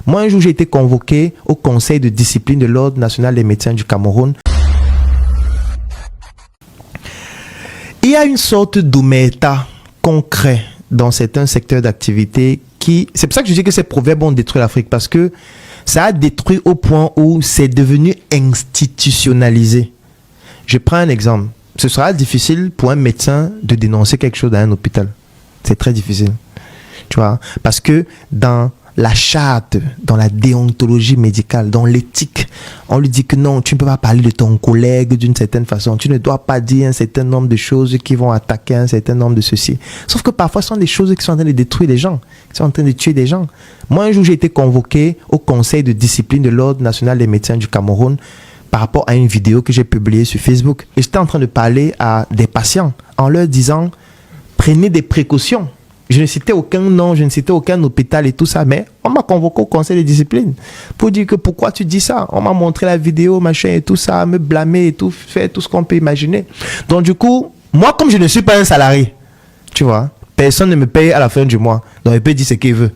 Moi, un jour, j'ai été convoqué au conseil de discipline de l'Ordre national des médecins du Cameroun. Il y a une sorte d'omerta concret dans certains secteurs d'activité qui... C'est pour ça que je dis que ces proverbes ont détruit l'Afrique, parce que ça a détruit au point où c'est devenu institutionnalisé. Je prends un exemple. Ce sera difficile pour un médecin de dénoncer quelque chose dans un hôpital. C'est très difficile. Tu vois, parce que dans la charte, dans la déontologie médicale, dans l'éthique, on lui dit que non, tu ne peux pas parler de ton collègue d'une certaine façon. Tu ne dois pas dire un certain nombre de choses qui vont attaquer un certain nombre de ceci. Sauf que parfois, ce sont des choses qui sont en train de détruire les gens, qui sont en train de tuer des gens. Moi, un jour, j'ai été convoqué au conseil de discipline de l'Ordre national des médecins du Cameroun par rapport à une vidéo que j'ai publiée sur Facebook. Et j'étais en train de parler à des patients en leur disant, prenez des précautions. Je ne citais aucun nom, je ne citais aucun hôpital et tout ça, mais on m'a convoqué au conseil de discipline pour dire que pourquoi tu dis ça. On m'a montré la vidéo, machin et tout ça, me blâmer et tout, faire tout ce qu'on peut imaginer. Donc du coup, moi comme je ne suis pas un salarié, tu vois, personne ne me paye à la fin du mois. Donc il peut dire ce qu'il veut.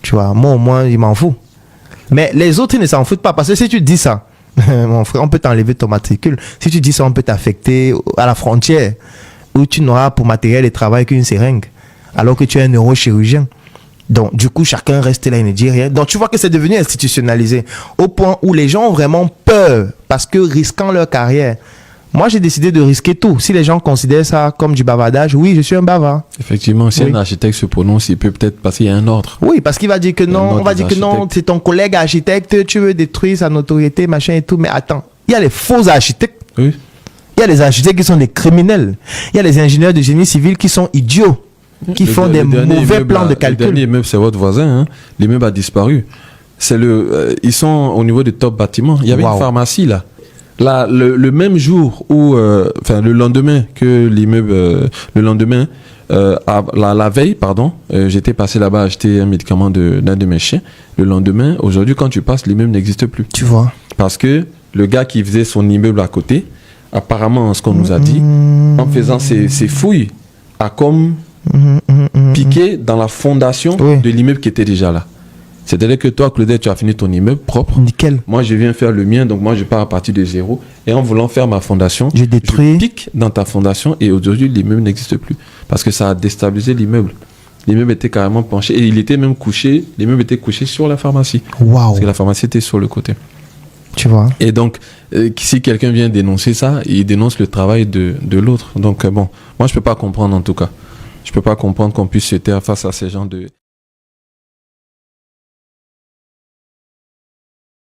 Tu vois, moi au moins, il m'en fout. Mais les autres, ils ne s'en foutent pas, parce que si tu dis ça, mon frère, on peut t'enlever ton matricule. Si tu dis ça, on peut t'affecter à la frontière, où tu n'auras pour matériel de travail qu'une seringue, alors que tu es un neurochirurgien. Donc, du coup, chacun reste là et ne dit rien. Donc, tu vois que c'est devenu institutionnalisé, au point où les gens ont vraiment peur, parce que risquant leur carrière. Moi, j'ai décidé de risquer tout. Si les gens considèrent ça comme du bavardage, oui, je suis un bavard. Effectivement, si un architecte se prononce, il peut peut-être passer à un ordre. Oui, parce qu'il va dire que non, on va dire que non, c'est ton collègue architecte, tu veux détruire sa notoriété, machin et tout. Mais attends, il y a les faux architectes. Oui. Il y a les architectes qui sont des criminels. Il y a les ingénieurs de génie civil qui sont idiots, qui font des mauvais plans de calcul. Le dernier immeuble, c'est votre voisin. Hein. L'immeuble a disparu. C'est ils sont au niveau des top bâtiments. Il y avait une pharmacie là. Là, le même jour où, enfin le lendemain que l'immeuble, la veille, pardon, j'étais passé là-bas acheter un médicament d'un de mes chiens. Le lendemain, aujourd'hui, quand tu passes, l'immeuble n'existe plus. Tu vois. Parce que le gars qui faisait son immeuble à côté, apparemment, ce qu'on nous a dit, en faisant ses fouilles, a comme piqué dans la fondation de l'immeuble qui était déjà là. C'est-à-dire que toi, Claudette, tu as fini ton immeuble propre. Nickel. Moi, je viens faire le mien, donc moi, je pars à partir de zéro. Et en voulant faire ma fondation, je pique dans ta fondation et aujourd'hui, l'immeuble n'existe plus. Parce que ça a déstabilisé l'immeuble. L'immeuble était carrément penché et il était même couché, l'immeuble était couché sur la pharmacie. Waouh. Parce que la pharmacie était sur le côté. Tu vois. Et donc, si quelqu'un vient dénoncer ça, il dénonce le travail de l'autre. Donc, bon, moi, je peux pas comprendre en tout cas. Je peux pas comprendre qu'on puisse se taire face à ces gens de...